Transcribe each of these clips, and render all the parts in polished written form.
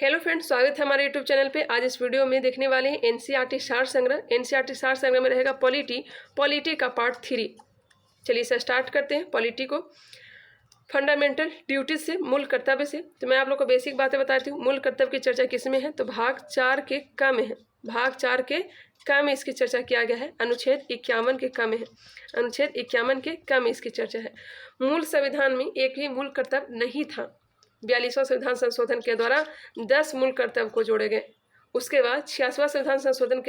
Hello friends, स्वागत है हमारे यूट्यूब चैनल पे। आज इस वीडियो में देखने वाले हैं एनसीईआरटी सार संग्रह। एनसीईआरटी सार संग्रह में रहेगा पॉलिटी का पार्ट 3। चलिए इसे स्टार्ट करते हैं। पॉलिटी को फंडामेंटल ड्यूटीज से, मूल कर्तव्य से। तो मैं आप लोग को बेसिक बातें बताती हूँ। मूल कर्तव्य की चर्चा किस में है? तो भाग 4 के क में है। भाग 4 के क में इसकी चर्चा किया गया है। अनुच्छेद 51 के क में है। अनुच्छेद 51 के क में इसकी चर्चा है। मूल संविधान में एक भी मूल कर्तव्य नहीं था। 42वां संविधान संशोधन के द्वारा 10 मूल कर्तव्य को जोड़े गए। उसके बाद 86वां संविधान संशोधन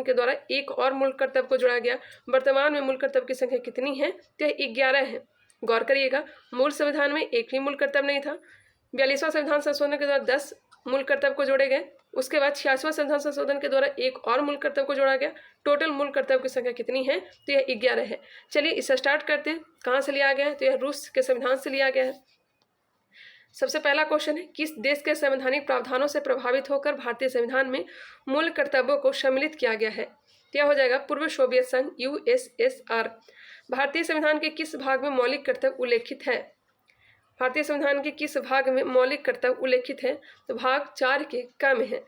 के द्वारा एक और मूल कर्तव्य को जोड़ा गया। वर्तमान में मूल कर्तव्य की संख्या कितनी है? तो 11 है। गौर करिएगा, मूल संविधान में एक भी मूल कर्तव्य नहीं था। 42वां संविधान संशोधन के द्वारा 10 मूल कर्तव्य को जोड़े गए। उसके बाद 86वां संविधान संशोधन के द्वारा एक और मूल कर्तव्य को जोड़ा गया। टोटल मूल कर्तव्य की संख्या कितनी है? तो यह 11 है। चलिए इसे स्टार्ट करते हैं। कहाँ से लिया गया है? तो यह रूस के संविधान से लिया गया है। सबसे पहला क्वेश्चन है, किस देश के संवैधानिक प्रावधानों से प्रभावित होकर भारतीय संविधान में मूल कर्तव्यों को सम्मिलित किया गया है? तो यह हो जाएगा पूर्व सोवियत संघ USSR। भारतीय संविधान के किस भाग में मौलिक कर्तव्य उल्लेखित है? भारतीय संविधान के किस भाग में मौलिक कर्तव्य उल्लेखित है? तो भाग 4 के क में है।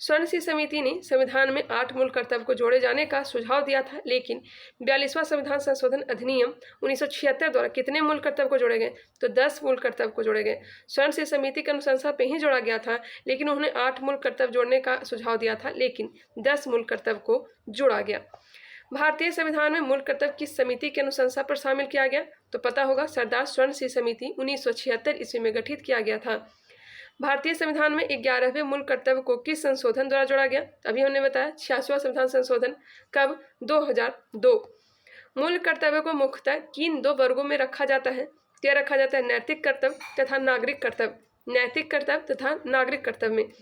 स्वर्ण सिंह समिति ने संविधान में 8 मूल कर्तव्य को जोड़े जाने का सुझाव दिया था, लेकिन 42वां संविधान संशोधन अधिनियम 1976 द्वारा कितने मूल कर्तव्य को जोड़े गए? तो 10 मूल कर्तव्य को जोड़े गए। स्वर्ण सिंह समिति के अनुशंसा पे ही जोड़ा गया था, लेकिन उन्होंने 8 मूल कर्तव्य जोड़ने का सुझाव दिया था, लेकिन 10 मूल कर्तव्य को जोड़ा गया। भारतीय संविधान में मूल कर्तव्य किस समिति के अनुशंसा पर शामिल किया गया? तो पता होगा, सरदार स्वर्ण सिंह समिति 1976 ईस्वी में गठित किया गया था। भारतीय संविधान में 11वें मूल कर्तव्य को किस संशोधन द्वारा जोड़ा गया? अभी हमने बताया 86वां संविधान संशोधन। कब? 2002। मूल कर्तव्य को मुख्यतः किन 2 वर्गों में रखा जाता है? क्या रखा जाता है? नैतिक कर्तव्य तथा नागरिक कर्तव्य। नैतिक कर्तव्य तथा नागरिक कर्तव्य में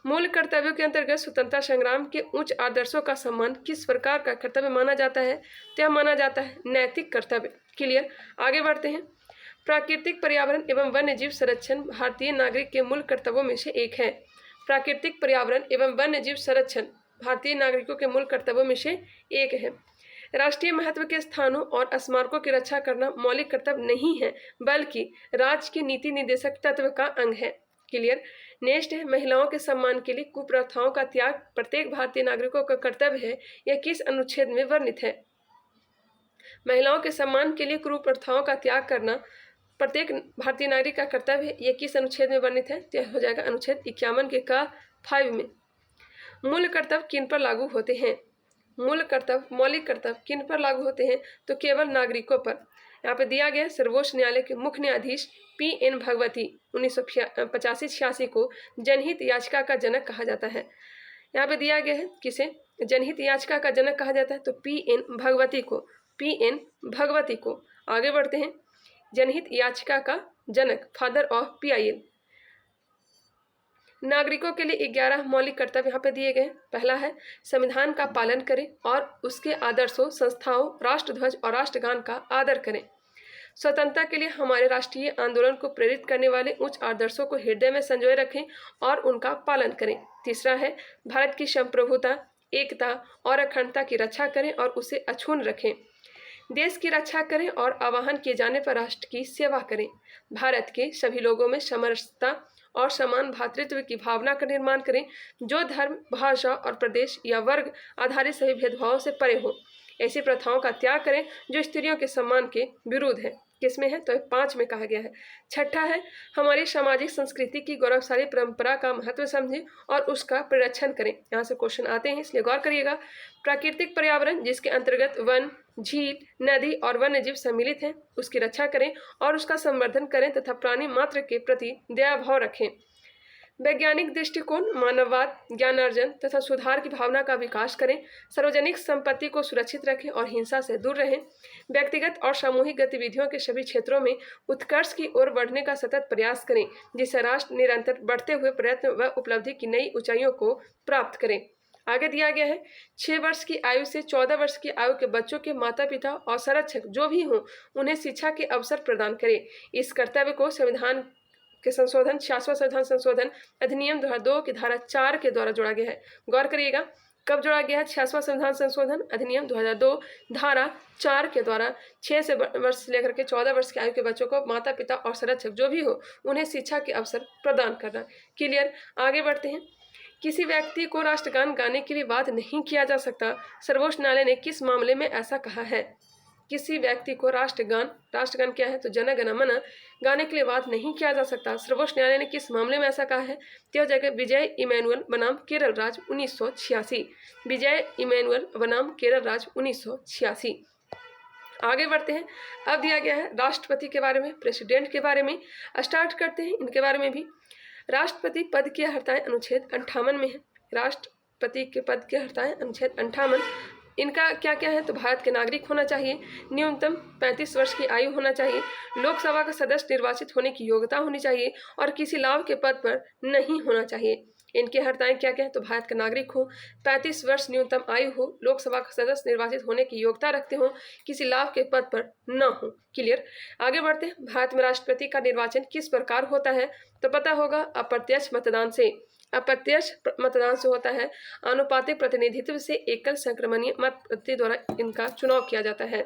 मूल कर्तव्यों के अंतर्गत स्वतंत्रता संग्राम के उच्च आदर्शों का सम्मान किस प्रकार का कर्तव्य माना जाता है? क्या माना जाता है? नैतिक कर्तव्य। क्लियर। आगे बढ़ते हैं। प्राकृतिक पर्यावरण एवं वन्यजीव संरक्षण भारतीय नागरिक के मूल कर्तव्यों में से एक है। प्राकृतिक पर्यावरण एवं वन्यजीव संरक्षण भारतीय नागरिकों के मूल कर्तव्यों में से एक है। राष्ट्रीय महत्व के स्थानों और स्मारकों की रक्षा करना मौलिक कर्तव्य नहीं है, बल्कि राज्य के नीति निर्देशक तत्व का अंग है। क्लियर। नेक्स्ट है, महिलाओं के सम्मान के लिए कुप्रथाओं का त्याग प्रत्येक भारतीय नागरिकों का कर्तव्य है। यह किस अनुच्छेद में वर्णित है? महिलाओं के सम्मान के लिए कुप्रथाओं का त्याग करना प्रत्येक भारतीय नागरिक का कर्तव्य है। यह किस अनुच्छेद में वर्णित है? तो हो जाएगा अनुच्छेद 51 के क 5 में। मूल कर्तव्य किन पर लागू होते हैं? मूल कर्तव्य, मौलिक कर्तव्य किन पर लागू होते हैं? तो केवल नागरिकों पर। यहाँ पे दिया गया, सर्वोच्च न्यायालय के मुख्य न्यायाधीश PN भगवती 1985-86 को जनहित याचिका का जनक कहा जाता है। यहाँ पे दिया गया है, किसे जनहित याचिका का जनक कहा जाता है? तो PN भगवती को। आगे बढ़ते हैं। जनहित याचिका का जनक, फादर ऑफ PIL। नागरिकों के लिए 11 मौलिक कर्तव्य यहाँ पे दिए गए। पहला है, संविधान का पालन करें और उसके आदर्शों, संस्थाओं, राष्ट्रध्वज और राष्ट्रगान का आदर करें। स्वतंत्रता के लिए हमारे राष्ट्रीय आंदोलन को प्रेरित करने वाले उच्च आदर्शों को हृदय में संजोए रखें और उनका पालन करें। तीसरा है, भारत की संप्रभुता, एकता और अखंडता की रक्षा करें और उसे अक्षुण्ण रखें। देश की रक्षा करें और आह्वान किए जाने पर राष्ट्र की सेवा करें। भारत के सभी लोगों में समरसता और समान भ्रातृत्व की भावना का निर्माण करें, जो धर्म, भाषा और प्रदेश या वर्ग आधारित सभी भेदभावों से परे हो। ऐसी प्रथाओं का त्याग करें जो स्त्रियों के सम्मान के विरुद्ध है। किसमें है? तो 5 में कहा गया है। छठा है, हमारी सामाजिक संस्कृति की गौरवशाली परंपरा का महत्व समझें और उसका परिरक्षण करें। यहाँ से क्वेश्चन आते हैं, इसलिए गौर करिएगा। प्राकृतिक पर्यावरण, जिसके अंतर्गत वन, झील, नदी और वन्यजीव सम्मिलित हैं, उसकी रक्षा करें और उसका संवर्धन करें तथा प्राणी मात्र के प्रति दया भाव रखें। वैज्ञानिक दृष्टिकोण, मानववाद, ज्ञानार्जन तथा सुधार की भावना का विकास करें। सार्वजनिक संपत्ति को सुरक्षित रखें और हिंसा से दूर रहें। व्यक्तिगत और सामूहिक गतिविधियों के सभी क्षेत्रों में उत्कर्ष की ओर बढ़ने का सतत प्रयास करें, जिससे राष्ट्र निरंतर बढ़ते हुए प्रयत्न व उपलब्धि की नई ऊंचाइयों को प्राप्त करें। आगे दिया गया है, 6 वर्ष की आयु से 14 वर्ष की आयु के बच्चों के माता पिता और संरक्षक जो भी हों, उन्हें शिक्षा के अवसर प्रदान करें। इस कर्तव्य को संविधान के संशोधन 86वां संविधान संशोधन अधिनियम 2002 की धारा 4 के द्वारा जोड़ा गया है। गौर करिएगा, कब जोड़ा गया है? 66वां संविधान संशोधन अधिनियम 2002 धारा 4 के द्वारा 6 से वर्ष से लेकर के 14 वर्ष की आयु के बच्चों को माता पिता और संरक्षक जो भी हो उन्हें शिक्षा के अवसर प्रदान करना। क्लियर। आगे बढ़ते हैं। किसी व्यक्ति को राष्ट्रगान गाने के लिए बाध्य नहीं किया जा सकता। सर्वोच्च न्यायालय ने किस मामले में ऐसा कहा है? किसी व्यक्ति को राष्ट्रगान क्या है? तो जन गण मन गाने के लिए बाध्य नहीं किया जा सकता। सर्वोच्च न्यायालय ने किस मामले में ऐसा कहा है? तो जगह विजय इमैनुअल बनाम केरल राज्य 1986। विजय इमैनुअल बनाम केरल राज्य 1986। आगे बढ़ते हैं। अब दिया गया है राष्ट्रपति के बारे में, प्रेसिडेंट के बारे में। स्टार्ट करते हैं इनके बारे में भी। राष्ट्रपति पद की अर्हताएं अनुच्छेद 58 में है। राष्ट्रपति के पद की अर्हताएं अनुच्छेद 58। इनका क्या क्या है? तो भारत के नागरिक होना चाहिए, न्यूनतम 35 वर्ष की आयु होना चाहिए, लोकसभा का सदस्य निर्वाचित होने की योग्यता होनी चाहिए और किसी लाभ के पद पर नहीं होना चाहिए। इनकी अर्हताएं क्या क्या है? तो भारत का नागरिक हो, 35 वर्ष न्यूनतम आयु हो, लोकसभा का सदस्य निर्वाचित होने की योग्यता रखते हो, किसी लाभ के पद पर न हो। क्लियर। आगे बढ़ते हैं। भारत में राष्ट्रपति का निर्वाचन किस प्रकार होता है? तो पता होगा अप्रत्यक्ष मतदान से। अप्रत्यक्ष मतदान से होता है। आनुपातिक प्रतिनिधित्व से एकल संक्रमणीय मत द्वारा इनका चुनाव किया जाता है,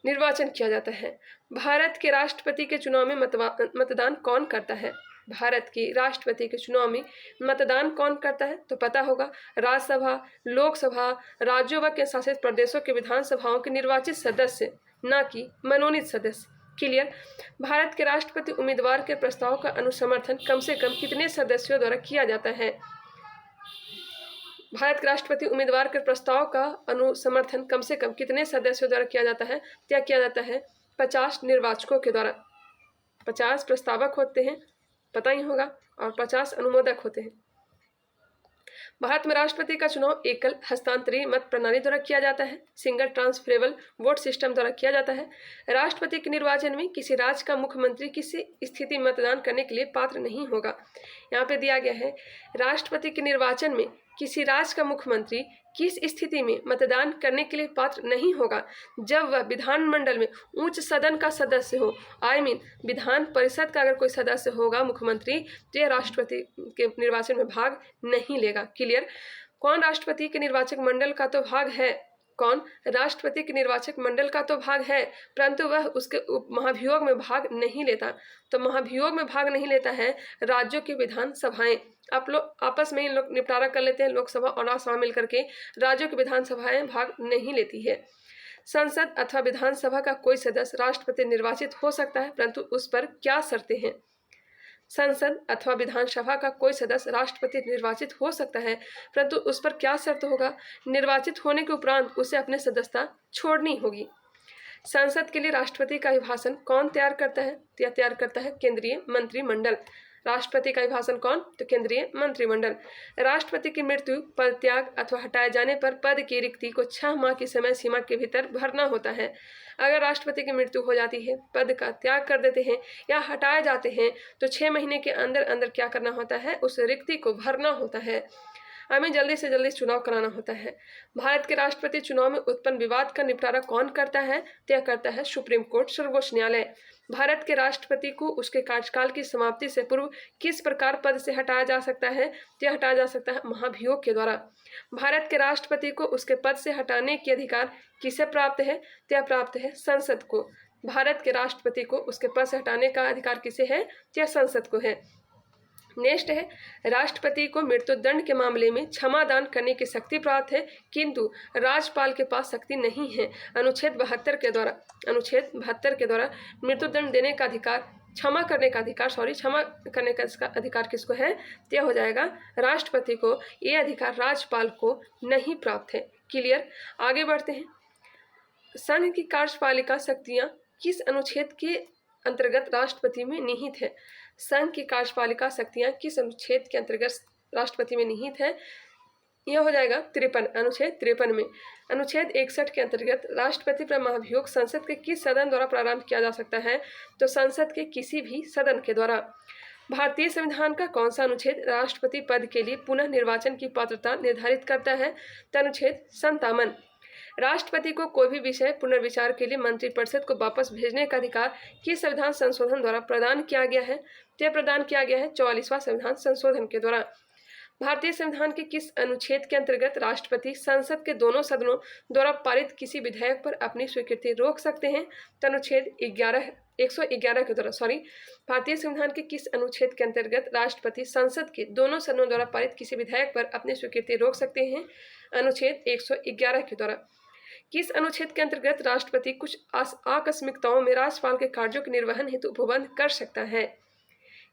निर्वाचन किया जाता है। भारत के राष्ट्रपति के चुनाव में मतदान कौन करता है? भारत के राष्ट्रपति के चुनाव में मतदान कौन करता है? तो पता होगा राज्यसभा, लोकसभा, राज्यों व केंद्र शासित प्रदेशों के विधानसभाओं के निर्वाचित सदस्य, न कि मनोनीत सदस्य। क्लियर। भारत के राष्ट्रपति उम्मीदवार के प्रस्ताव का अनुसमर्थन कम से कम कितने सदस्यों द्वारा किया जाता है? भारत के राष्ट्रपति उम्मीदवार के प्रस्ताव का अनुसमर्थन कम से कम कितने सदस्यों द्वारा किया जाता है? क्या किया जाता है? 50 निर्वाचकों के द्वारा। 50 प्रस्तावक होते हैं, पता ही होगा, और 50 अनुमोदक होते हैं। भारत में राष्ट्रपति का चुनाव एकल हस्तांतरीय मत प्रणाली द्वारा किया जाता है, सिंगल ट्रांसफरेबल वोट सिस्टम द्वारा किया जाता है। राष्ट्रपति के निर्वाचन में किसी राज्य का मुख्यमंत्री किसी स्थिति में मतदान करने के लिए पात्र नहीं होगा। यहाँ पे दिया गया है राष्ट्रपति के निर्वाचन में किसी राज्य का मुख्यमंत्री किस स्थिति में मतदान करने के लिए पात्र नहीं होगा? जब वह विधानमंडल में उच्च सदन का सदस्य हो, विधान परिषद का अगर कोई सदस्य होगा मुख्यमंत्री, तो यह राष्ट्रपति के निर्वाचन में भाग नहीं लेगा। क्लियर। कौन राष्ट्रपति के निर्वाचक मंडल का तो भाग है? कौन? राष्ट्रपति के निर्वाचक मंडल का तो भाग है, परंतु वह उसके महाभियोग में भाग नहीं लेता। तो महाभियोग में भाग नहीं लेता है राज्यों की विधानसभाएं। आप लोग आपस में इन लोग निपटारा कर लेते हैं, लोकसभा और राज्यसभा मिलकर के। राज्यों की विधानसभाएं भाग नहीं लेती है। संसद अथवा विधानसभा का कोई सदस्य राष्ट्रपति निर्वाचित हो सकता है, परंतु उस पर क्या शर्तें हैं? संसद अथवा विधानसभा का कोई सदस्य राष्ट्रपति निर्वाचित हो सकता है, परंतु उस पर क्या शर्त होगा? निर्वाचित होने के उपरांत उसे अपने सदस्यता छोड़नी होगी। संसद के लिए राष्ट्रपति का अभिभाषण कौन तैयार करता है? यह तैयार करता है केंद्रीय मंत्रिमंडल। राष्ट्रपति का अभिभाषण कौन? तो केंद्रीय मंत्रिमंडल। राष्ट्रपति की मृत्यु, पद त्याग अथवा हटाए जाने पर पद की रिक्ति को 6 माह की समय सीमा के भीतर भरना होता है। अगर राष्ट्रपति की मृत्यु हो जाती है, पद का त्याग कर देते हैं या हटाए जाते हैं, तो 6 महीने के अंदर अंदर क्या करना होता है? उस रिक्ति को भरना होता है। हमें जल्दी से जल्दी चुनाव कराना होता है। भारत के राष्ट्रपति चुनाव में उत्पन्न विवाद का निपटारा कौन करता है? तय करता है सुप्रीम कोर्ट, सर्वोच्च न्यायालय। भारत के राष्ट्रपति को उसके कार्यकाल की समाप्ति से पूर्व किस प्रकार पद से हटाया जा सकता है? यह हटाया जा सकता है महाभियोग के द्वारा। भारत के राष्ट्रपति को उसके पद से हटाने के अधिकार किसे प्राप्त है? यह प्राप्त है संसद को। भारत के राष्ट्रपति को उसके पद से हटाने का अधिकार किसे है? यह संसद को है। नेक्स्ट है, राष्ट्रपति को मृत्युदंड के मामले में क्षमादान करने की शक्ति प्राप्त है, किंतु राज्यपाल के पास शक्ति नहीं है। अनुच्छेद 72 के द्वारा मृत्युदंड देने का अधिकार, क्षमा करने का इसका अधिकार किसको है? यह हो जाएगा राष्ट्रपति को। ये अधिकार राज्यपाल को नहीं प्राप्त है। क्लियर। आगे बढ़ते हैं। संघ की कार्यपालिका शक्तियाँ किस अनुच्छेद के अंतर्गत राष्ट्रपति में निहित है? संघ की कार्यपालिका शक्तियाँ किस अनुच्छेद के अंतर्गत राष्ट्रपति में निहित है? यह हो जाएगा 53, अनुच्छेद 53 में। अनुच्छेद 61 के अंतर्गत राष्ट्रपति पर महाभियोग संसद के किस सदन द्वारा प्रारंभ किया जा सकता है? तो संसद के किसी भी सदन के द्वारा। भारतीय संविधान का कौन सा अनुच्छेद राष्ट्रपति पद के लिए पुनः निर्वाचन की पात्रता निर्धारित करता है? तो अनुच्छेद 57। राष्ट्रपति को कोई भी विषय पुनर्विचार के लिए मंत्रिपरिषद को वापस भेजने का अधिकार किस संविधान संशोधन द्वारा प्रदान किया गया है? यह प्रदान किया गया है 44वां संविधान संशोधन के द्वारा। भारतीय संविधान के किस अनुच्छेद के अंतर्गत राष्ट्रपति संसद के दोनों सदनों द्वारा पारित किसी विधेयक पर अपनी स्वीकृति रोक सकते हैं? तो अनुच्छेद 111 के द्वारा भारतीय संविधान के किस अनुच्छेद के अंतर्गत राष्ट्रपति संसद के दोनों सदनों द्वारा पारित किसी विधेयक पर अपनी स्वीकृति रोक सकते हैं? अनुच्छेद 111 के द्वारा। किस अनुच्छेद के अंतर्गत राष्ट्रपति कुछ आकस्मिकताओं में राज्यपाल के कार्यों के निर्वहन हेतु उपबंध कर सकता है?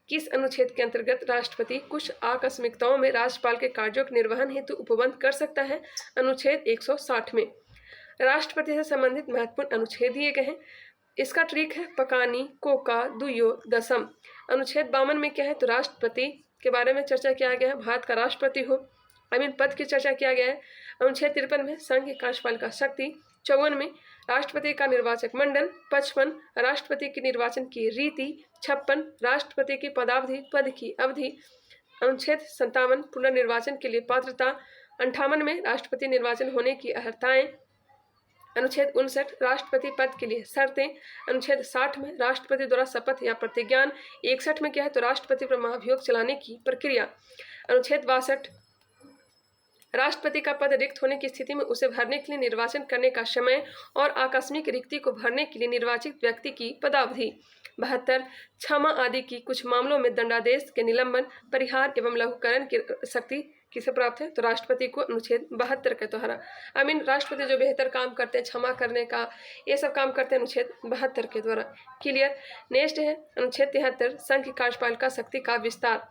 किस अनुच्छेद के अंतर्गत राष्ट्रपति कुछ आकस्मिकताओं में राज्यपाल के कार्यों के निर्वहन हेतु उपबंध कर सकता है? अनुच्छेद 160 में। राष्ट्रपति से संबंधित महत्वपूर्ण अनुच्छेद दिए गए हैं। इसका ट्रिक है पकानी कोका दुयो दसम। अनुच्छेद 52 में क्या है? तो राष्ट्रपति के बारे में चर्चा किया गया है, भारत का राष्ट्रपति हो पद की चर्चा किया गया है। अनुच्छेद 53 में संघ कार्यपालिका शक्ति। 54 में राष्ट्रपति का निर्वाचक मंडल। 55 राष्ट्रपति के निर्वाचन की रीति। 56 राष्ट्रपति की पद की अवधि। अनुच्छेद 57 पुनर्निर्वाचन के लिए पात्रता। 58 में राष्ट्रपति निर्वाचन होने की अर्हताएं। अनुच्छेद 59 राष्ट्रपति पद के लिए शर्तें। अनुच्छेद 60 में राष्ट्रपति द्वारा शपथ या प्रतिज्ञान। 61 में क्या है? तो राष्ट्रपति पर महाभियोग चलाने की प्रक्रिया। अनुच्छेद 62 राष्ट्रपति का पद रिक्त होने की स्थिति में उसे भरने के लिए निर्वाचन करने का समय और आकस्मिक रिक्ति को भरने के लिए निर्वाचित व्यक्ति की पदावधि। 72 क्षमा आदि की कुछ मामलों में दंडादेश के निलंबन परिहार एवं लघुकरण की शक्ति किसे प्राप्त है? तो राष्ट्रपति को। अनुच्छेद 72 के द्वारा। राष्ट्रपति जो बेहतर काम करते हैं, क्षमा करने का, ये सब काम करते हैं अनुच्छेद 72 के द्वारा। क्लियर। नेक्स्ट है अनुच्छेद 73 संघ की कार्यपालिका शक्ति का विस्तार।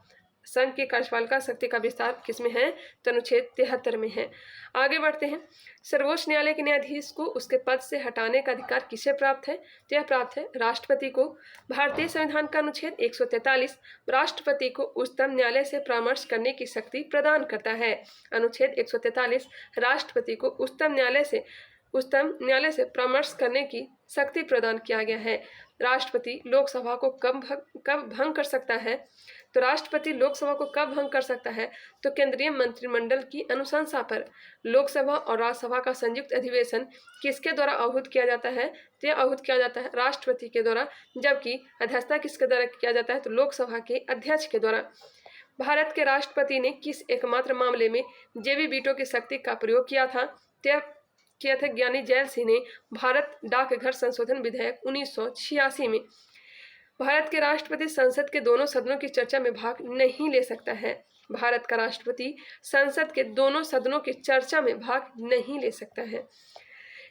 संघ की कार्यपालिका शक्ति का विस्तार किसमें है? तो अनुच्छेद 73 में है। आगे बढ़ते हैं। सर्वोच्च न्यायालय के न्यायाधीश को उसके पद से हटाने का अधिकार किसे प्राप्त है? तो यह प्राप्त है राष्ट्रपति को। भारतीय संविधान का अनुच्छेद 143 राष्ट्रपति को उच्चतम न्यायालय से परामर्श करने की शक्ति प्रदान करता है। अनुच्छेद 143 राष्ट्रपति को उच्चतम न्यायालय से परामर्श करने की शक्ति प्रदान किया गया है। राष्ट्रपति लोकसभा को कब भंग कर सकता है? तो राष्ट्रपति लोकसभा को कब भंग कर सकता है? तो केंद्रीय मंत्रिमंडल की अनुशंसा पर। लोकसभा और राज्यसभा का संयुक्त अधिवेशन किसके द्वारा आहूत किया जाता है? तो यह आहूत किया जाता है राष्ट्रपति के द्वारा, जबकि अध्यक्षता किसके द्वारा किया जाता है? तो लोकसभा के अध्यक्ष के द्वारा। भारत के राष्ट्रपति ने किस एकमात्र मामले में जेबी वीटो की शक्ति का प्रयोग किया था? किया था ज्ञानी जैल सिंह ने भारत डाकघर संशोधन विधेयक 1986 में। भारत के राष्ट्रपति संसद के दोनों सदनों की चर्चा में भाग नहीं ले सकता है। भारत का राष्ट्रपति संसद के दोनों सदनों की चर्चा में भाग नहीं ले सकता है।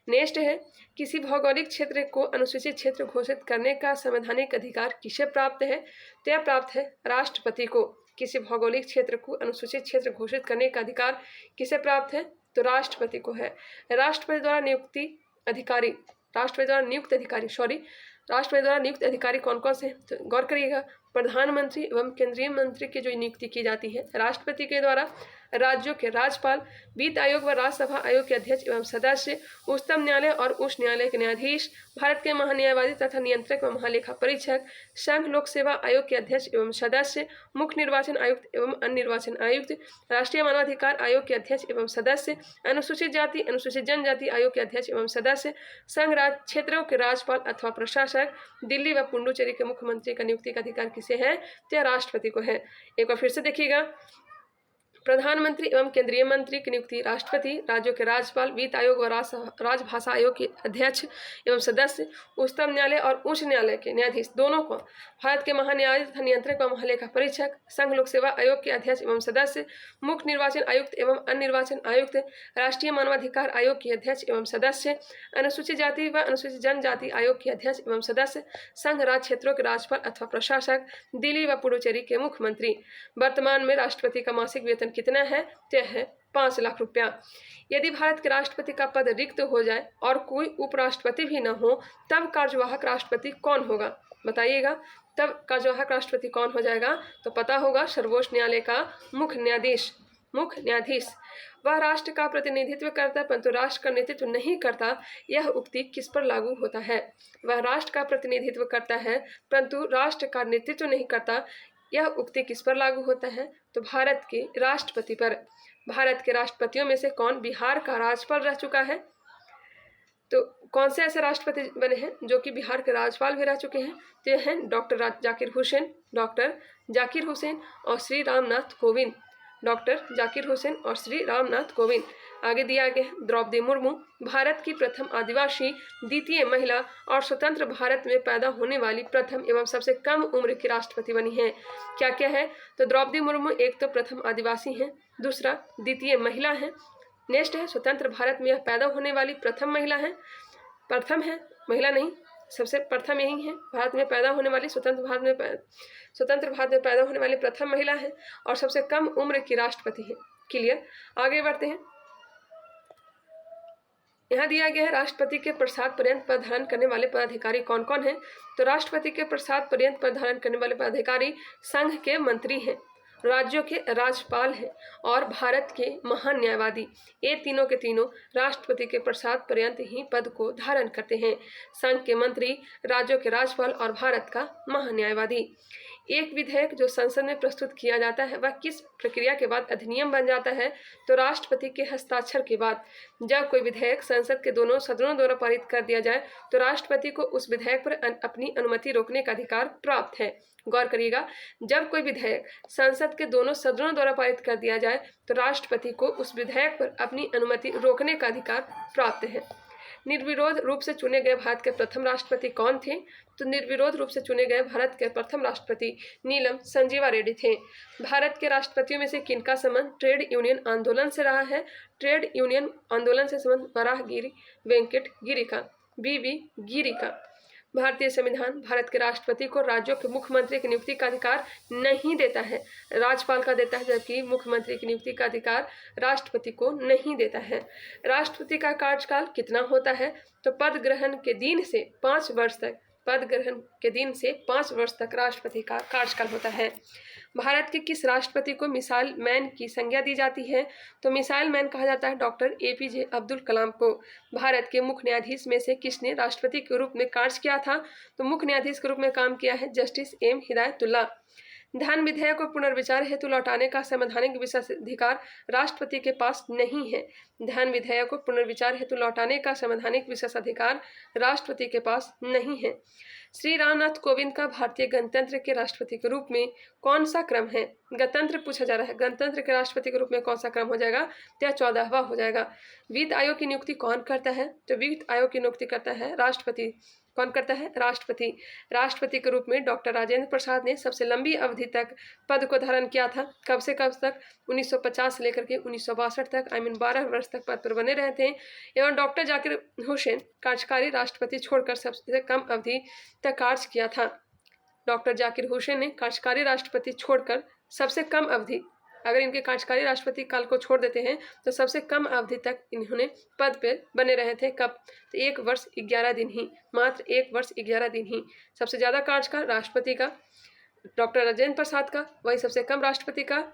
नेक्स्ट है किसी भौगोलिक क्षेत्र को अनुसूचित क्षेत्र घोषित करने का संवैधानिक अधिकार किसे प्राप्त है? तो यह प्राप्त है राष्ट्रपति को। किसी भौगोलिक क्षेत्र को अनुसूचित क्षेत्र घोषित करने का अधिकार किसे प्राप्त है? तो राष्ट्रपति को है। राष्ट्रपति द्वारा नियुक्त अधिकारी कौन कौन से हैं? तो गौर करिएगा, प्रधानमंत्री एवं केंद्रीय मंत्री की जो नियुक्ति की जाती है राष्ट्रपति के द्वारा, राज्यों के राज्यपाल, वित्त आयोग व राज्यसभा आयोग के अध्यक्ष एवं सदस्य, उच्चतम न्यायालय और उच्च न्यायालय के न्यायाधीश, भारत के महान्यायवादी तथा नियंत्रक व महालेखा परीक्षक, संघ लोक सेवा आयोग के अध्यक्ष एवं सदस्य, मुख्य निर्वाचन आयुक्त एवं अन्य निर्वाचन आयुक्त, राष्ट्रीय मानवाधिकार आयोग के अध्यक्ष एवं सदस्य, अनुसूचित जाति अनुसूचित जनजाति आयोग के अध्यक्ष एवं सदस्य, संघ राज्य क्षेत्रों के राज्यपाल अथवा प्रशासक, दिल्ली व पुडुचेरी के मुख्यमंत्री का नियुक्ति का अधिकार किसे है? तो राष्ट्रपति को है। एक बार फिर से देखिएगा, प्रधानमंत्री एवं केंद्रीय मंत्री की नियुक्ति राष्ट्रपति, राज्यों के राज्यपाल, वित्त आयोग व राजभाषा आयोग के अध्यक्ष एवं सदस्य, उच्चतम न्यायालय और उच्च न्यायालय के न्यायाधीश दोनों को, भारत के महान्यायवादी तथा नियंत्रक व महालेखा परीक्षक, संघ लोक सेवा आयोग के अध्यक्ष एवं सदस्य, मुख्य निर्वाचन आयुक्त एवं अन्य निर्वाचन आयुक्त, राष्ट्रीय मानवाधिकार आयोग के अध्यक्ष एवं सदस्य, अनुसूचित जाति व अनुसूचित जनजाति आयोग के अध्यक्ष एवं सदस्य, संघ राज्य क्षेत्रों के राज्यपाल अथवा प्रशासक, दिल्ली व पुडुचेरी के मुख्यमंत्री। वर्तमान में राष्ट्रपति का मासिक वेतन कितना है? तो है 5 लाख रुपया। यदि भारत के राष्ट्रपति का पद रिक्त हो जाए और कोई उपराष्ट्रपति भी न हो, तब कार्यवाहक राष्ट्रपति कौन होगा? बताइएगा, तब कार्यवाहक राष्ट्रपति कौन हो जाएगा? तो पता होगा, सर्वोच्च न्यायालय का मुख्य न्यायाधीश। वह राष्ट्र का प्रतिनिधित्व करता है परंतु राष्ट्र का नेतृत्व नहीं करता। यह उक्ति किस पर लागू होता है? वह राष्ट्र का प्रतिनिधित्व करता है परंतु राष्ट्र का नेतृत्व नहीं करता। यह उक्ति किस पर लागू होता है? तो भारत के राष्ट्रपति पर। भारत के राष्ट्रपतियों में से कौन बिहार का राज्यपाल रह चुका है? तो कौन से ऐसे राष्ट्रपति बने हैं जो कि बिहार के राज्यपाल भी रह चुके हैं? तो यह हैं डॉक्टर जाकिर हुसैन और श्री रामनाथ कोविंद। डॉक्टर जाकिर हुसैन और श्री रामनाथ कोविंद। आगे दिया गया है द्रौपदी मुर्मू भारत की प्रथम आदिवासी, द्वितीय महिला और स्वतंत्र भारत में पैदा होने वाली प्रथम एवं सबसे कम उम्र की राष्ट्रपति बनी है। क्या क्या है? तो द्रौपदी मुर्मू एक तो प्रथम आदिवासी हैं, दूसरा द्वितीय महिला है, नेक्स्ट है स्वतंत्र भारत में यह पैदा होने वाली प्रथम महिला है, प्रथम है, महिला नहीं, सबसे प्रथम यही है, भारत में पैदा होने वाली स्वतंत्र भारत में पैदा होने वाली प्रथम महिला है और सबसे कम उम्र की राष्ट्रपति है। क्लियर? आगे बढ़ते हैं। यहाँ दिया गया है राष्ट्रपति के प्रसाद पर्यंत पद धारण करने वाले पदाधिकारी कौन कौन हैं? तो राष्ट्रपति के प्रसाद पर्यंत पद धारण करने वाले पदाधिकारी संघ के मंत्री हैं, राज्यों के राज्यपाल हैं और भारत के महान न्यायवादी। ये तीनों के तीनों राष्ट्रपति के प्रसाद पर्यंत ही पद को धारण करते हैं। संघ के मंत्री, राज्यों के राज्यपाल और भारत का महान न्यायवादी। एक विधेयक जो संसद में प्रस्तुत किया जाता है वह किस प्रक्रिया के बाद अधिनियम बन जाता है? तो राष्ट्रपति के हस्ताक्षर के बाद। जब कोई विधेयक संसद के दोनों सदनों द्वारा पारित कर दिया जाए तो राष्ट्रपति को उस विधेयक पर अपनी अनुमति रोकने का अधिकार प्राप्त है। गौर करिएगा, जब कोई विधेयक संसद के दोनों सदनों द्वारा पारित कर दिया जाए तो राष्ट्रपति को उस विधेयक पर अपनी अनुमति रोकने का अधिकार प्राप्त है। निर्विरोध रूप से चुने गए भारत के प्रथम राष्ट्रपति कौन थे? तो निर्विरोध रूप से चुने गए भारत के प्रथम राष्ट्रपति नीलम संजीवा रेड्डी थे। भारत के राष्ट्रपतियों में से किनका संबंध ट्रेड यूनियन आंदोलन से रहा है? ट्रेड यूनियन आंदोलन से संबंध वराहगिरी वेंकट गिरी का, बीवी गिरी का। भारतीय संविधान भारत के राष्ट्रपति को राज्यों के मुख्यमंत्री की नियुक्ति का अधिकार नहीं देता है, राज्यपाल का देता है, जबकि मुख्यमंत्री की नियुक्ति का अधिकार राष्ट्रपति को नहीं देता है। राष्ट्रपति का कार्यकाल कितना होता है? तो पद ग्रहण के दिन से 5 वर्ष तक राष्ट्रपति का कार्यकाल होता है। भारत के किस राष्ट्रपति को मिसाइल मैन की संज्ञा दी जाती है? तो मिसाइल मैन कहा जाता है डॉक्टर APJ अब्दुल कलाम को। भारत के मुख्य न्यायाधीश में से किसने राष्ट्रपति के रूप में कार्य किया था? तो मुख्य न्यायाधीश के रूप में काम किया है जस्टिस M हिदायतुल्लाह। धन विधेयक को पुनर्विचार हेतु लौटाने का संवैधानिक विशेषाधिकार राष्ट्रपति के पास नहीं है। धन विधेयक को पुनर्विचार हेतु लौटाने का संवैधानिक विशेषाधिकार राष्ट्रपति के पास नहीं है। श्री रामनाथ कोविंद का भारतीय गणतंत्र के राष्ट्रपति के रूप में कौन सा क्रम है? गणतंत्र पूछा जा रहा है, गणतंत्र के राष्ट्रपति के रूप में कौन सा क्रम हो जाएगा? तो 14वां हो जाएगा। वित्त आयोग की नियुक्ति कौन करता है? तो वित्त आयोग की नियुक्ति करता है राष्ट्रपति। कौन करता है? राष्ट्रपति। राष्ट्रपति के रूप में डॉक्टर राजेंद्र प्रसाद ने सबसे लंबी अवधि तक पद को धारण किया था। कब से कब तक? 1950 से लेकर के 1962 तक, 12 वर्ष तक पद पर बने रहे थे। एवं डॉक्टर जाकिर हुसैन कार्यकारी राष्ट्रपति छोड़कर सबसे कम अवधि तक कार्य किया था। डॉक्टर जाकिर हुसैन ने कार्यकारी राष्ट्रपति छोड़कर सबसे कम अवधि, अगर इनके कार्यकारी राष्ट्रपति काल को छोड़ देते हैं तो सबसे कम अवधि तक इन्होंने पद पर बने रहे थे। कब? तो 1 वर्ष 11 दिन ही, मात्र 1 वर्ष 11 दिन ही। सबसे ज़्यादा कार्यकाल राष्ट्रपति का डॉक्टर राजेंद्र प्रसाद का, वही सबसे कम राष्ट्रपति का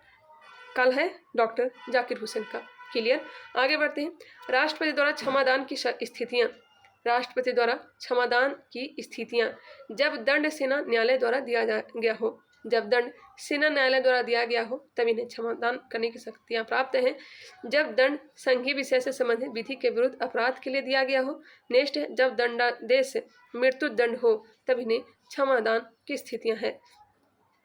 काल है डॉक्टर जाकिर हुसैन का। क्लियर? आगे बढ़ते हैं। राष्ट्रपति द्वारा क्षमादान की स्थितियाँ। राष्ट्रपति द्वारा क्षमादान की स्थितियाँ: जब दंड सेना न्यायालय द्वारा दिया गया हो, जब दंड सेना न्यायालय द्वारा दिया गया हो तब इन्हें क्षमादान करने की शक्तियाँ प्राप्त हैं। जब दंड संघीय विषय से संबंधित विधि के विरुद्ध अपराध के लिए दिया गया हो। नेक्स्ट है जब दंडादेश मृत्यु दंड हो तब इन्हें क्षमादान की स्थितियाँ हैं,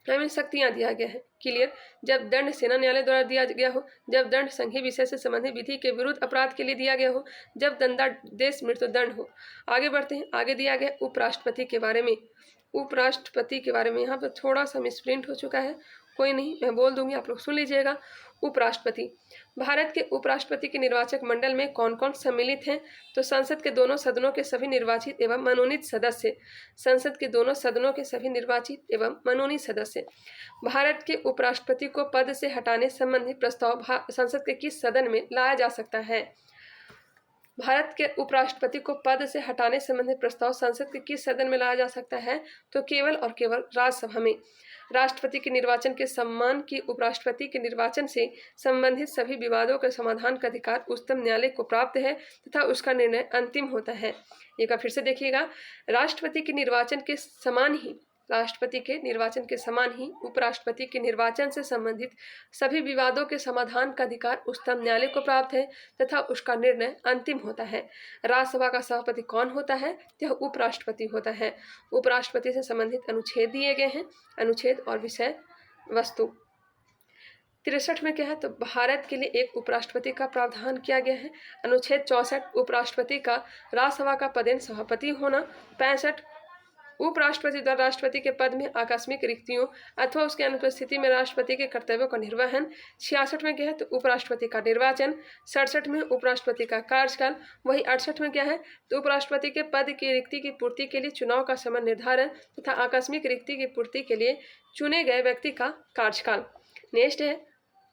हमें शक्तियाँ दिया गया है। क्लियर? जब दंड सेना न्यायालय द्वारा दिया गया हो, जब दंड संघीय विषय से संबंधित विधि के विरुद्ध अपराध के लिए दिया गया हो, जब दंडादेश मृत्यु दंड हो। आगे बढ़ते हैं। आगे दिया गया उपराष्ट्रपति के बारे में। उपराष्ट्रपति के बारे में यहाँ पर थोड़ा सा मिसप्रिंट हो चुका है, कोई नहीं, मैं बोल दूंगी, आप लोग सुन लीजिएगा। उपराष्ट्रपति। भारत के उपराष्ट्रपति के निर्वाचक मंडल में कौन कौन सम्मिलित हैं? तो संसद के दोनों सदनों के सभी निर्वाचित एवं मनोनीत सदस्य। संसद के दोनों सदनों के सभी निर्वाचित एवं मनोनीत सदस्य। भारत के उपराष्ट्रपति को पद से हटाने संबंधी प्रस्ताव संसद के किस सदन में लाया जा सकता है? भारत के उपराष्ट्रपति को पद से हटाने संबंधी प्रस्ताव संसद के किस सदन में लाया जा सकता है? तो केवल और केवल राज्यसभा में। राष्ट्रपति के निर्वाचन के सम्मान की उपराष्ट्रपति के निर्वाचन से संबंधित सभी विवादों के समाधान का अधिकार उच्चतम न्यायालय को प्राप्त है तथा उसका निर्णय अंतिम होता है। एक बार फिर से देखिएगा, राष्ट्रपति के निर्वाचन के समान ही उपराष्ट्रपति के निर्वाचन से संबंधित सभी विवादों के समाधान का अधिकार उच्चतम न्यायालय को प्राप्त है तथा उसका निर्णय अंतिम होता है। राज्यसभा का सभापति कौन होता है? यह उपराष्ट्रपति होता है। उपराष्ट्रपति से संबंधित अनुच्छेद दिए गए हैं, अनुच्छेद और विषय वस्तु। 63 में क्या है, तो भारत के लिए एक उपराष्ट्रपति का प्रावधान किया गया है। अनुच्छेद 64 उपराष्ट्रपति का राज्यसभा का पदेन सभापति होना। 65 उपराष्ट्रपति द्वारा राष्ट्रपति के पद में आकस्मिक रिक्तियों अथवा उसके अनुपस्थिति में राष्ट्रपति के कर्तव्यों का निर्वहन। 66 में क्या है, तो उपराष्ट्रपति का निर्वाचन। 67 में उपराष्ट्रपति का कार्यकाल। वही 68 में क्या है, तो उपराष्ट्रपति के पद की रिक्ति की पूर्ति के लिए चुनाव का समय निर्धारण तथा आकस्मिक रिक्ति की पूर्ति के लिए चुने गए व्यक्ति का कार्यकाल। नेक्स्ट है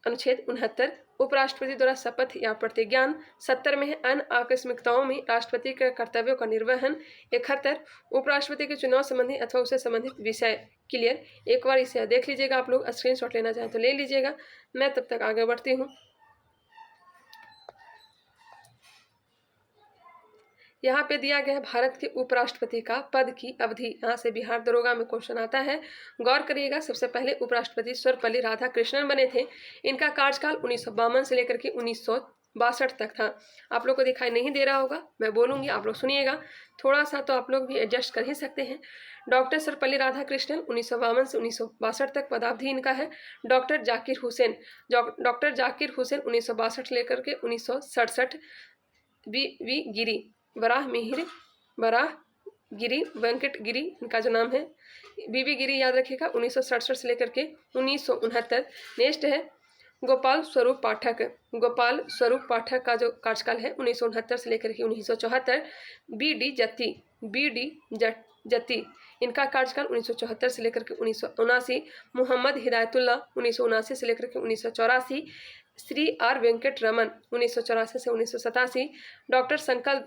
अनुच्छेद 69 उपराष्ट्रपति द्वारा शपथ या प्रतिज्ञान। 70 में है अन्य आकस्मिकताओं में राष्ट्रपति के कर्तव्यों का निर्वहन। 71 उपराष्ट्रपति के चुनाव संबंधी अथवा उससे संबंधित विषय। क्लियर, एक बार इसे देख लीजिएगा, आप लोग स्क्रीनशॉट लेना चाहें तो ले लीजिएगा, मैं तब तक आगे बढ़ती हूँ। यहाँ पे दिया गया है भारत के उपराष्ट्रपति का पद की अवधि। यहाँ से बिहार दरोगा में क्वेश्चन आता है, गौर करिएगा। सबसे पहले उपराष्ट्रपति सर्वपल्ली राधाकृष्णन बने थे। इनका कार्यकाल 1952 से लेकर के 1962 तक था। आप लोग को दिखाई नहीं दे रहा होगा, मैं बोलूँगी, आप लोग सुनिएगा, थोड़ा सा तो आप लोग भी एडजस्ट कर ही सकते हैं। डॉक्टर सर्वपल्ली राधाकृष्णन 1952 से 1962 तक पदावधि इनका है। डॉक्टर जाकिर हुसैन 1962 से लेकर के 1967। वी गिरी वराह गिरी वेंकट गिरी इनका जो नाम है, बीबी गिरी याद रखिएगा, 1967 से लेकर के 1969। नेक्स्ट है गोपाल स्वरूप पाठक का जो कार्यकाल है 1969 से लेकर के 1974। बी डी जत्ती इनका कार्यकाल 1974 से लेकर के 1979। मोहम्मद हिदायतुल्लाह 1979 से लेकर के 1984। श्री आर वेंकट रमन 1984 से 1987। डॉक्टर शंकर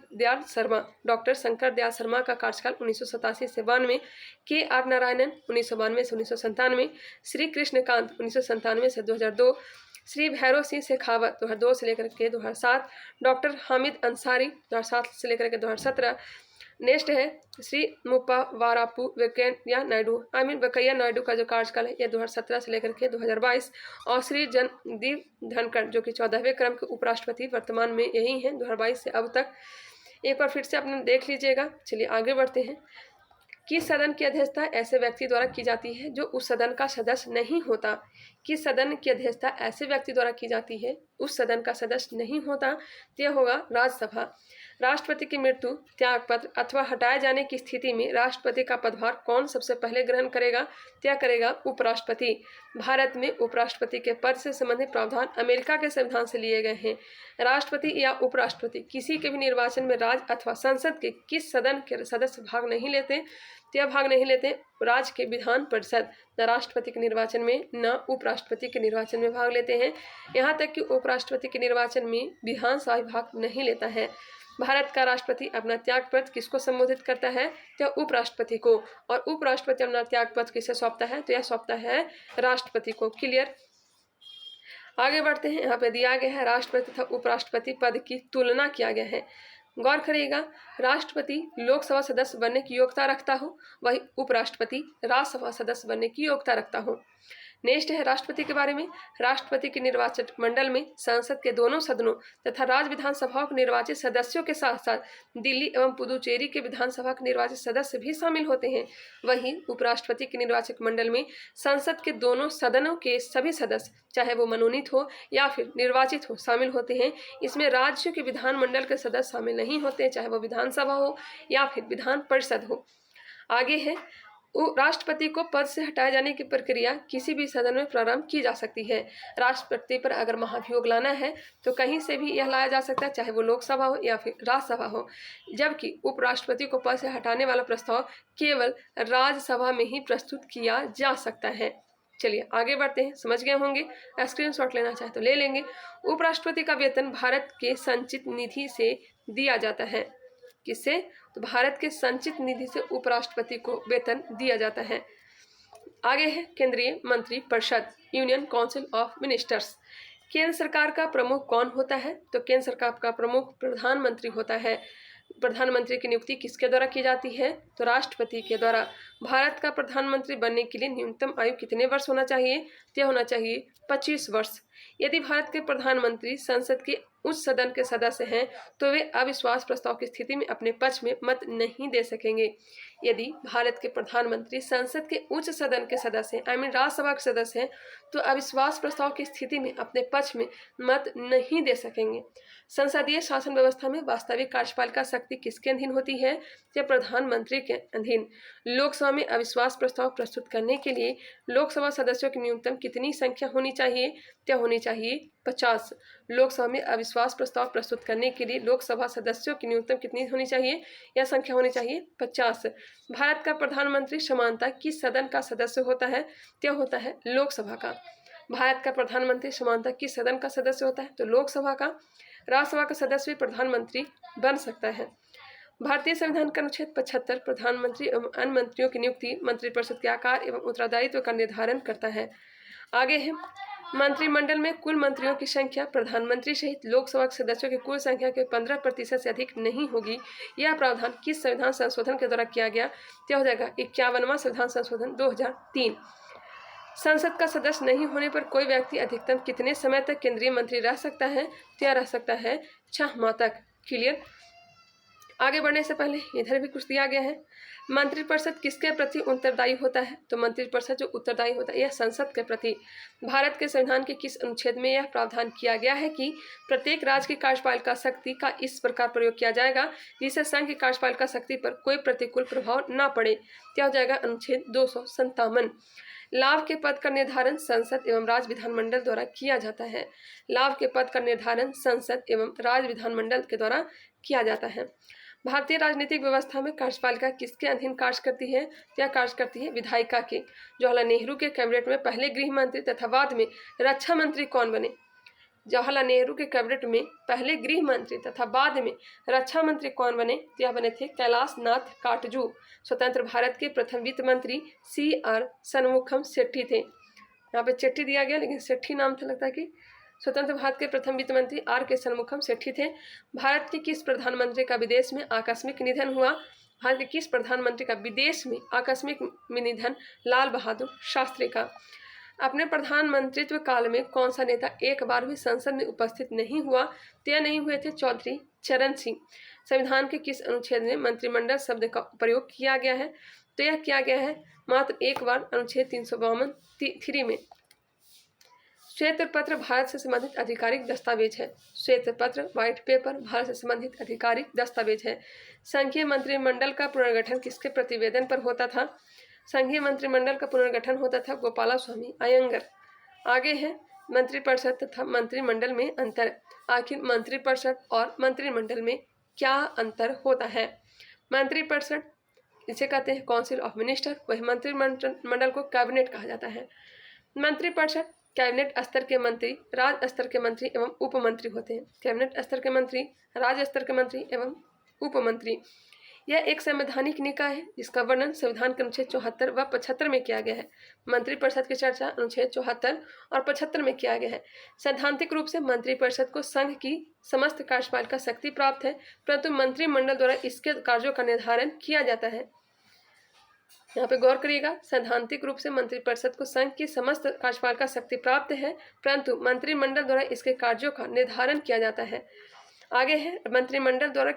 दयाल शर्मा का कार्यकाल 1987 से 92। के आर नारायणन 1992 से 1997। श्री कृष्णकांत 1997 से 2002। श्री भैरव सिंह शेखावत 2002 से लेकर के 2007। डॉक्टर हामिद अंसारी 2007 से लेकर के 2017। नेक्स्ट है श्री मुप्पा वारापू वेंकैया नायडू का जो कार्यकाल है ये 2017 से लेकर के 2022। और श्री जगदीप धनखड़ जो कि 14वें क्रम के उपराष्ट्रपति वर्तमान में यही हैं 2022 से अब तक। एक बार फिर से आपने देख लीजिएगा। चलिए आगे बढ़ते हैं। किस सदन की अध्यक्षता ऐसे व्यक्ति द्वारा की जाती है जो उस सदन का सदस्य नहीं होता। किस सदन की अध्यक्षता ऐसे व्यक्ति द्वारा की जाती है उस सदन का सदस्य नहीं होता, यह होगा राज्यसभा। राष्ट्रपति की मृत्यु, त्यागपत्र अथवा हटाए जाने की स्थिति में राष्ट्रपति का पदभार कौन सबसे पहले ग्रहण करेगा, त्याग करेगा उपराष्ट्रपति। भारत में उपराष्ट्रपति के पद से संबंधित प्रावधान अमेरिका के संविधान से लिए गए हैं। राष्ट्रपति या उपराष्ट्रपति किसी के भी निर्वाचन में राज्य अथवा संसद के किस सदन के सदस्य भाग नहीं लेते, राज्य के विधान परिषद न राष्ट्रपति के निर्वाचन में न उपराष्ट्रपति के निर्वाचन में भाग लेते हैं। यहाँ तक कि उपराष्ट्रपति के निर्वाचन में विधानसभा भाग नहीं लेता है। भारत का राष्ट्रपति अपना त्यागपत्र किसको संबोधित करता है, तो उपराष्ट्रपति को। और उपराष्ट्रपति अपना त्यागपत्र किसे सौंपता है, तो यह सौंपता है राष्ट्रपति को। क्लियर, आगे बढ़ते हैं। यहाँ पे दिया गया है राष्ट्रपति तथा उपराष्ट्रपति पद की तुलना किया गया है। गौर करिएगा, राष्ट्रपति लोकसभा सदस्य बनने की योग्यता रखता हो, वही उपराष्ट्रपति राज्यसभा सदस्य बनने की योग्यता रखता हो। नेक्स्ट है राष्ट्रपति के बारे में। राष्ट्रपति के निर्वाचन मंडल में संसद के दोनों सदनों तथा राज्य विधानसभाओं के निर्वाचित सदस्यों के साथ साथ दिल्ली एवं पुदुचेरी के विधानसभा के निर्वाचित सदस्य भी शामिल होते हैं। वहीं उपराष्ट्रपति के निर्वाचक मंडल में संसद के दोनों सदनों के सभी सदस्य, चाहे वो मनोनीत हो या फिर निर्वाचित हो, शामिल होते हैं। इसमें राज्यों के विधानमंडल के सदस्य शामिल नहीं होते, चाहे वो विधानसभा हो या फिर विधान परिषद हो। आगे है राष्ट्रपति को पद से हटाए जाने की प्रक्रिया किसी भी सदन में प्रारंभ की जा सकती है। राष्ट्रपति पर अगर महाभियोग लाना है तो कहीं से भी यह लाया जा सकता है, चाहे वो लोकसभा हो या फिर राज्यसभा हो। जबकि उपराष्ट्रपति को पद से हटाने वाला प्रस्ताव केवल राज्यसभा में ही प्रस्तुत किया जा सकता है। चलिए आगे बढ़ते हैं, समझ गए होंगे, स्क्रीनशॉट लेना चाहे तो ले लेंगे। उपराष्ट्रपति का वेतन भारत के संचित निधि से दिया जाता है। किससे, तो भारत के संचित निधि से उपराष्ट्रपति को वेतन दिया जाता है। आगे है केंद्रीय मंत्री परिषद, यूनियन काउंसिल ऑफ मिनिस्टर्स। केंद्र सरकार का प्रमुख कौन होता है, तो केंद्र सरकार का प्रमुख प्रधानमंत्री होता है। प्रधानमंत्री की नियुक्ति किसके द्वारा की जाती है, तो राष्ट्रपति के द्वारा। भारत का प्रधानमंत्री बनने के लिए न्यूनतम आयु कितने वर्ष होना चाहिए, तो यह होना चाहिए 25 वर्ष। यदि भारत के प्रधानमंत्री संसद के उच्च सदन के सदस्य हैं तो वे अविश्वास प्रस्ताव की स्थिति में अपने पक्ष में मत नहीं दे सकेंगे। यदि भारत के प्रधानमंत्री संसद के उच्च सदन के सदस्य राज्यसभा के सदस्य हैं तो अविश्वास प्रस्ताव की स्थिति में अपने पक्ष में मत नहीं दे सकेंगे। संसदीय शासन व्यवस्था में वास्तविक कार्यपालिका शक्ति किसके अधीन होती है? या प्रधानमंत्री के अधीन। लोकसभा में अविश्वास प्रस्ताव प्रस्तुत करने के लिए लोकसभा सदस्यों की न्यूनतम कितनी संख्या होनी चाहिए? क्या होनी चाहिए? 50। लोकसभा में अविश्वास प्रस्ताव प्रस्तुत करने के लिए लोकसभा सदस्यों की न्यूनतम कितनी होनी चाहिए या संख्या होनी चाहिए? 50। भारत का प्रधानमंत्री समानता किस सदन का सदस्य होता है? क्या होता है? लोकसभा का। भारत का प्रधानमंत्री समानता किस सदन का सदस्य होता है? तो लोकसभा का। राज्यसभा का सदस्य भी प्रधानमंत्री बन सकता है। भारतीय संविधान का अनुच्छेद 75 प्रधानमंत्री एवं अन्य मंत्रियों की नियुक्ति, मंत्रिपरिषद के आकार एवं उत्तरदायित्व का निर्धारण करता है। आगे है मंत्रिमंडल में कुल मंत्रियों की संख्या प्रधानमंत्री सहित लोकसभा के सदस्यों की कुल संख्या के 15% से अधिक नहीं होगी। यह प्रावधान किस संविधान संशोधन के द्वारा किया गया? क्या हो जाएगा? 51वां संविधान संशोधन 2003। संसद का सदस्य नहीं होने पर कोई व्यक्ति अधिकतम कितने समय तक केंद्रीय मंत्री रह सकता है? क्या रह सकता है? 6 माह तक। क्लियर। आगे बढ़ने से पहले इधर भी कुछ दिया गया है। मंत्रिपरिषद किसके प्रति उत्तरदायी होता है? तो मंत्रिपरिषद जो उत्तरदायी होता है यह संसद के प्रति। भारत के संविधान के किस अनुच्छेद में यह प्रावधान किया गया है कि प्रत्येक राज्य की कार्यपालिका शक्ति का इस प्रकार प्रयोग किया जाएगा जिससे संघ की कार्यपालिका शक्ति पर कोई प्रतिकूल प्रभाव न पड़े? क्या हो जाएगा? अनुच्छेद 257। लाभ के पद का निर्धारण संसद एवं राज्य विधानमंडल द्वारा किया जाता है। लाभ के पद का निर्धारण संसद एवं राज्य विधानमंडल के द्वारा किया जाता है। भारतीय राजनीतिक व्यवस्था में कार्यपालिका किसके अधीन कार्य करती है? क्या कार्य करती है? विधायिका के। जवाहरलाल नेहरू के कैबिनेट में पहले गृह मंत्री तथा बाद में रक्षा मंत्री कौन बने? जवाहरलाल नेहरू के कैबिनेट में पहले गृह मंत्री तथा बाद में रक्षा मंत्री कौन बने? यह बने थे कैलाश नाथ काटजू। स्वतंत्र भारत के प्रथम वित्त मंत्री CR षणमुखम शेट्टी थे। यहाँ पे चेट्टी दिया गया लेकिन शेट्टी नाम था, लगता है कि स्वतंत्र भारत के प्रथम वित्त मंत्री RK षणमुखम शेट्टी थे। भारत के किस प्रधानमंत्री का विदेश में आकस्मिक निधन हुआ? भारत के किस प्रधानमंत्री का विदेश में आकस्मिक निधन? लाल बहादुर शास्त्री का। अपने प्रधानमंत्रित्व काल में कौन सा नेता एक बार भी संसद में उपस्थित नहीं हुआ? तय नहीं हुए थे चौधरी चरण सिंह। संविधान के किस अनुच्छेद में मंत्रिमंडल शब्द का प्रयोग किया गया है? तो यह किया गया है मात्र एक बार, अनुच्छेद 352 में। श्वेत पत्र भारत से संबंधित आधिकारिक दस्तावेज है। श्वेत पत्र व्हाइट पेपर भारत से संबंधित आधिकारिक दस्तावेज है। संघीय मंत्रिमंडल का पुनर्गठन किसके प्रतिवेदन पर होता था? संघीय मंत्रिमंडल का पुनर्गठन होता था गोपालास्वामी अयंगर। आगे है मंत्रिपरिषद तथा मंत्रिमंडल में अंतर। आखिर मंत्रिपरिषद और मंत्रिमंडल में क्या अंतर होता है? मंत्रिपरिषद इसे कहते हैं काउंसिल ऑफ मिनिस्टर, वही मंत्रिमंडल को कैबिनेट कहा जाता है। मंत्रिपरिषद कैबिनेट स्तर के मंत्री, राज्य स्तर के मंत्री एवं उपमंत्री होते हैं। कैबिनेट स्तर के मंत्री, राज्य स्तर के मंत्री एवं उपमंत्री। यह एक संवैधानिक निकाय है जिसका वर्णन संविधान के अनुच्छेद 74 व 75 में किया गया है। मंत्रिपरिषद की चर्चा अनुच्छेद 74 और 75 में किया गया है। सैद्धांतिक रूप से मंत्रिपरिषद को संघ की समस्त कार्यपालिका शक्ति प्राप्त है, परंतु मंत्रिमंडल द्वारा इसके कार्यों का निर्धारण किया जाता है। यहाँ पे गौर करिएगा, सैद्धांतिक रूप से मंत्रिपरिषद को संघ की समस्त कार्यपालिका शक्ति प्राप्त है, परंतु मंत्रिमंडल द्वारा इसके कार्यों का निर्धारण किया जाता है। आगे है मंत्रिमंडल द्वारा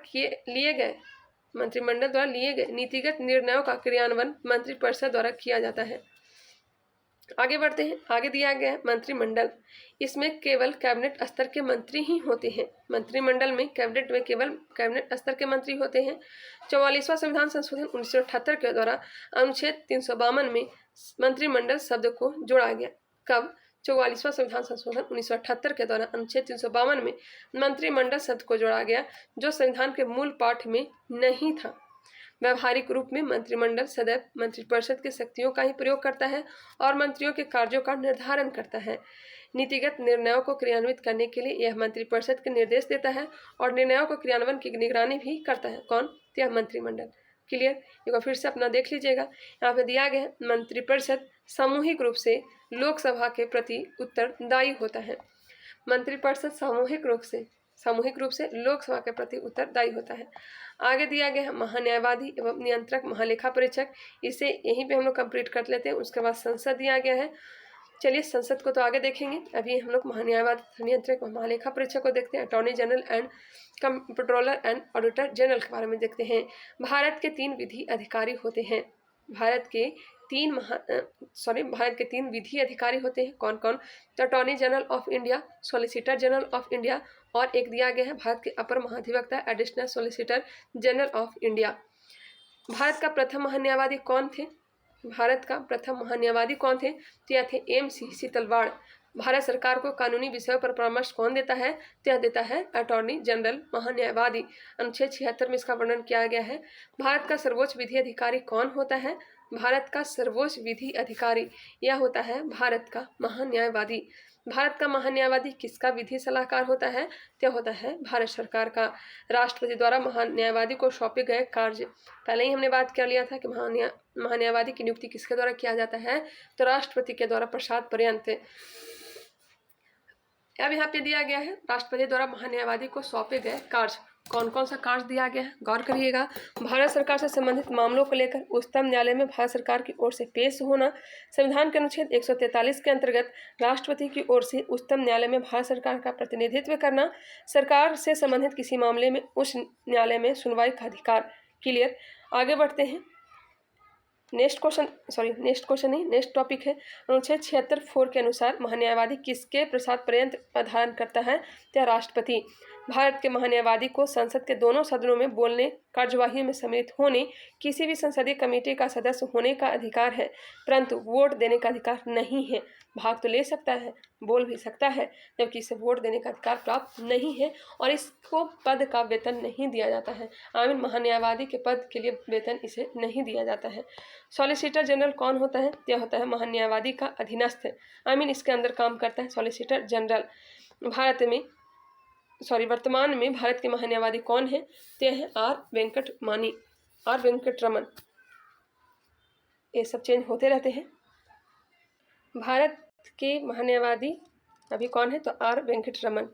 लिए गए नीतिगत निर्णयों का क्रियान्वयन मंत्रिपरिषद द्वारा किया जाता है। आगे बढ़ते हैं। आगे दिया गया है मंत्रिमंडल। इसमें केवल कैबिनेट स्तर के मंत्री ही होते हैं। मंत्रिमंडल में कैबिनेट में केवल कैबिनेट स्तर के मंत्री होते हैं। 44वां संविधान संशोधन 1978 के द्वारा अनुच्छेद 352 में मंत्रिमंडल शब्द को जोड़ा गया। कब? 44वां संविधान संशोधन 1978 के द्वारा अनुच्छेद 352 में मंत्रिमंडल शब्द को जोड़ा गया, जो संविधान के मूल पाठ में नहीं था। व्यवहारिक रूप में मंत्रिमंडल सदैव मंत्रिपरिषद की शक्तियों का ही प्रयोग करता है और मंत्रियों के कार्यों का निर्धारण करता है। नीतिगत निर्णयों को क्रियान्वित करने के लिए यह मंत्रिपरिषद के निर्देश देता है और निर्णयों को क्रियान्वयन की निगरानी भी करता है। कौन? यह मंत्रिमंडल। क्लियर। एक बार फिर से अपना देख लीजिएगा। यहाँ पे दिया गया है मंत्रिपरिषद सामूहिक रूप से लोकसभा के प्रति उत्तरदायी होता है। मंत्रिपरिषद सामूहिक रूप से लोकसभा के प्रति उत्तरदायी होता है। आगे दिया गया है महान्यायवादी एवं नियंत्रक महालेखा परीक्षक। इसे यहीं पे हम लोग कंप्लीट कर लेते हैं। उसके बाद संसद दिया गया है। चलिए संसद को तो आगे देखेंगे, अभी हम लोग महान्यायवादी, नियंत्रक और महालेखा परीक्षक को देखते हैं। Attorney general and controller and auditor general के बारे में देखते हैं। भारत के 3 विधि अधिकारी होते हैं। भारत के 3 विधि अधिकारी होते हैं। कौन कौन? तो attorney general of India, solicitor general of India, और एक दिया गया है भारत के अपर महाधिवक्ता, additional solicitor general of India. Bharat का प्रथम महान्यायवादी कौन थे? भारत का प्रथम महान्यायवादी कौन थे? तो यह थे M.C. सीतलवाड़। भारत सरकार को कानूनी विषयों पर परामर्श कौन देता है? तो यह देता है अटॉर्नी जनरल महान्यायवादी। अनुच्छेद 76 में इसका वर्णन किया गया है। भारत का सर्वोच्च विधि अधिकारी कौन होता है? भारत का सर्वोच्च विधि अधिकारी यह होता है भारत का महान्यायवादी। भारत का महान्यायवादी किसका विधि सलाहकार होता है? तो होता है भारत सरकार का। राष्ट्रपति द्वारा महान्यायवादी को सौंपे गए कार्य, पहले ही हमने बात कर लिया था कि महान्यायवादी की नियुक्ति किसके द्वारा किया जाता है? तो राष्ट्रपति के द्वारा प्रसाद पर्यंत। अब यहाँ पे दिया गया है राष्ट्रपति द्वारा महान्यायवादी को सौंपे गए कार्य, कौन कौन सा कार्य दिया गया है, गौर करिएगा। भारत सरकार से संबंधित मामलों को लेकर उच्चतम न्यायालय में भारत सरकार की ओर से पेश होना। संविधान के अनुच्छेद 143 के अंतर्गत राष्ट्रपति की ओर से उच्चतम न्यायालय में भारत सरकार का प्रतिनिधित्व करना। सरकार से संबंधित किसी मामले में उच्च न्यायालय में सुनवाई का अधिकार। क्लियर। आगे बढ़ते हैं। नेक्स्ट टॉपिक है अनुच्छेद 76(4) के अनुसार महान्यायवादी किसके प्रसाद पर्यंत धारण करता है? तो राष्ट्रपति। भारत के महान्यायवादी को संसद के दोनों सदनों में बोलने, कार्यवाही में सम्मिलित होने, किसी भी संसदीय कमेटी का सदस्य होने का अधिकार है, परंतु वोट देने का अधिकार नहीं है। भाग तो ले सकता है, बोल भी सकता है, जबकि इसे वोट देने का अधिकार प्राप्त नहीं है और इसको पद का वेतन नहीं दिया जाता है। आमीन महान्यायवादी के पद के लिए वेतन इसे नहीं दिया जाता है। सॉलिसिटर जनरल कौन होता है? यह होता है महान्यायवादी का अधीनस्थ। आमीन इसके अंदर काम करता है सॉलिसिटर जनरल। वर्तमान में भारत के महान्यायवादी कौन है? ते हैं आर वेंकटरमन। ये सब चेंज होते रहते हैं। भारत के महान्यायवादी अभी कौन है? तो आर वेंकटरमन।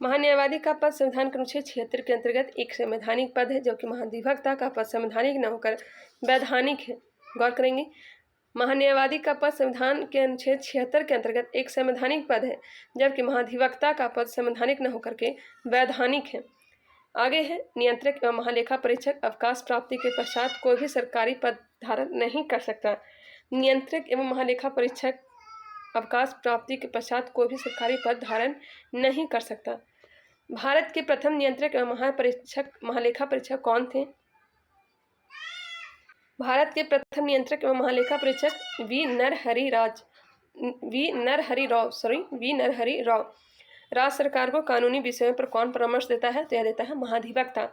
महान्यायवादी का पद संविधान के अनुच्छेद 76 के अंतर्गत एक संवैधानिक पद है, जबकि महाधिवक्ता का पद संवैधानिक न होकर वैधानिक है। गौर करेंगे, महान्यायवादी का पद संविधान के अनुच्छेद 76 के अंतर्गत एक संवैधानिक पद है, जबकि महाधिवक्ता का पद संवैधानिक न होकर के वैधानिक है। आगे है नियंत्रक एवं महालेखा परीक्षक अवकाश प्राप्ति के पश्चात कोई भी सरकारी पद धारण नहीं कर सकता। नियंत्रक एवं महालेखा परीक्षक अवकाश प्राप्ति के पश्चात कोई भी सरकारी पद धारण नहीं कर सकता। भारत के प्रथम नियंत्रक एवं महालेखा परीक्षक कौन थे? भारत के प्रथम नियंत्रक एवं महालेखा परीक्षक वी नरहरि राव। राज्य सरकार को कानूनी विषयों पर कौन परामर्श देता है? तो यह देता है महाधिवक्ता,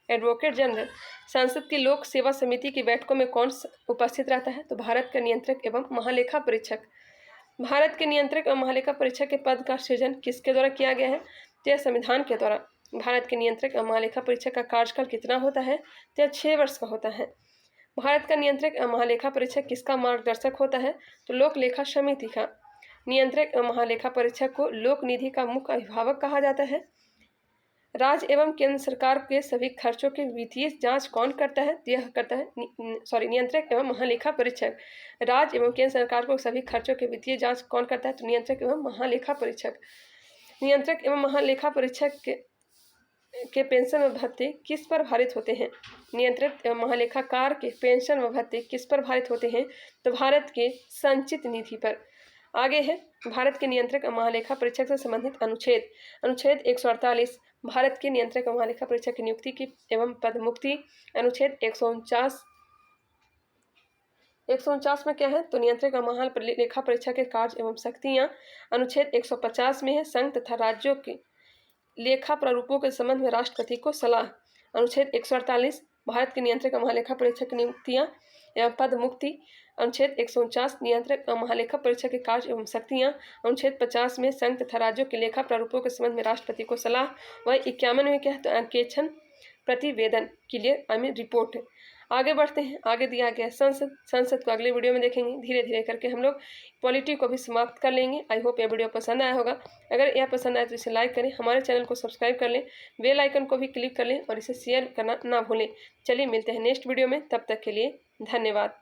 एडवोकेट जनरल। संसद की लोक सेवा समिति की बैठकों में कौन उपस्थित रहता है? तो भारत का नियंत्रक एवं महालेखा परीक्षक। भारत के नियंत्रक एवं महालेखा परीक्षक के पद का सृजन किसके द्वारा किया गया है? तो यह संविधान के द्वारा। भारत के नियंत्रक एवं महालेखा परीक्षक का कार्यकाल कितना होता है? तो यह 6 वर्ष का होता है। भारत का नियंत्रक एवं महालेखा परीक्षक किसका मार्गदर्शक होता है? तो लोक लेखा समिति का। नियंत्रक एवं महालेखा परीक्षक को लोक निधि का मुख्य अभिभावक कहा जाता है। राज्य एवं केंद्र सरकार के सभी खर्चों की वित्तीय जांच कौन करता है? यह करता है नियंत्रक एवं महालेखा परीक्षक। राज्य एवं केंद्र सरकार को सभी खर्चों की वित्तीय जांच कौन करता है? तो नियंत्रक एवं महालेखा परीक्षक। नियंत्रक एवं महालेखा परीक्षक के पेंशन व भत्ते किस पर भारित होते हैं? नियंत्रक एवं महालेखाकार के पेंशन व भत्ते किस पर भारित होते हैं? तो भारत के संचित निधि पर। आगे है भारत के नियंत्रक एवं महालेखा परीक्षक से संबंधित अनुच्छेद 148 भारत के नियंत्रक एवं महालेखा परीक्षक की नियुक्ति की एवं पदमुक्ति। अनुच्छेद 149 में क्या है? तो नियंत्रक एवं महालेखा परीक्षक के कार्य एवं शक्तियाँ। अनुच्छेद 150 में है संघ तथा राज्यों के लेखा प्रारूपों के संबंध में राष्ट्रपति को सलाह। अनुच्छेद 148 भारत के नियंत्रक एवं महालेखा परीक्षक की नियुक्तियाँ एवं पद मुक्ति। अनुच्छेद 149 नियंत्रक एवं महालेखा परीक्षक के कार्य एवं शक्तियाँ। अनुच्छेद 50 में संघ तथा राज्यों के लेखा प्रारूपों के संबंध में राष्ट्रपति को सलाह। वह 51 में क्या है? तो अंकेक्षण प्रतिवेदन क्लियर रिपोर्ट। आगे बढ़ते हैं। आगे दिया गया संसद को अगले वीडियो में देखेंगे। धीरे धीरे करके हम लोग पॉलिटी को भी समाप्त कर लेंगे। आई होप यह वीडियो पसंद आया होगा। अगर यह पसंद आए तो इसे लाइक करें, हमारे चैनल को सब्सक्राइब कर लें, बेल आइकन को भी क्लिक कर लें और इसे शेयर करना ना भूलें। चलिए मिलते हैं नेक्स्ट वीडियो में, तब तक के लिए धन्यवाद।